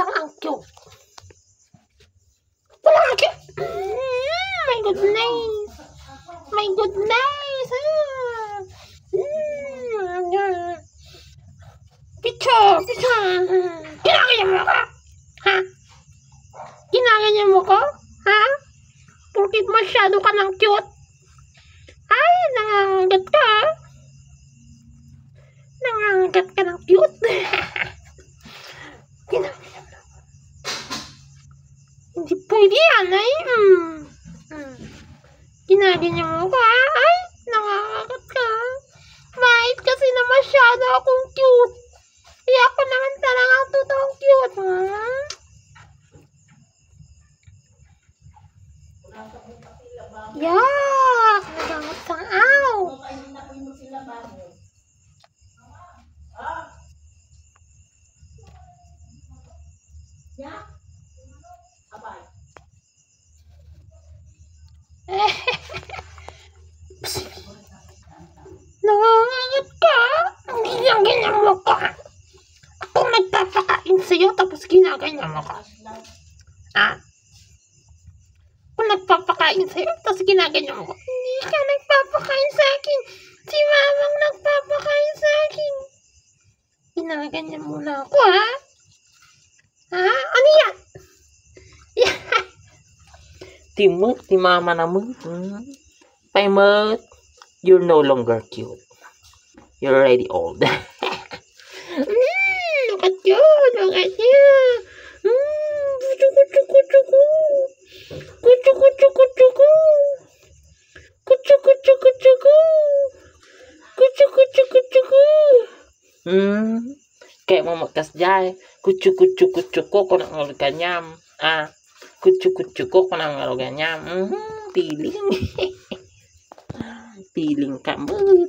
lang ang cute. Wala cute. My goodness. My goodness. Picture. Kinaganyan mo ka? Ha? Kinaganyan mo ko? Ha? Porkit masyado ka ng cute? Ay, nangangagat ka. Nangangagat ka ng cute. Kinaganyan mo. Hindi pwede yan, ay. Kinaganyan mo ko, ha? Ay, nangangagat ka. Mahit kasi na masyado akong cute. Kaya ako naman talaga ang totoong cute, ha? Yak! Nagamot kang aw! Nangangagat ka? Ginaganyan mo ka? Ako nagpapakain sa'yo tapos ginaganyan mo ka? Ha? Ako nagpapakain sa'yo tapos ginaganyan mo ka? Hindi ka nagpapakain sa akin. Si mamang nagpapakain sa akin. Ginaganyan mo na ako, ha? Ha? Ano yan? Timot, si mama naman. Paimot, you're no longer cute. You're already old. Look at you. Look at you. Kuchu. Kayak mau makas jay. Kucu ko nang ngolganyam. Kucu ko nang ngolganyam. Piling. Piling kamu.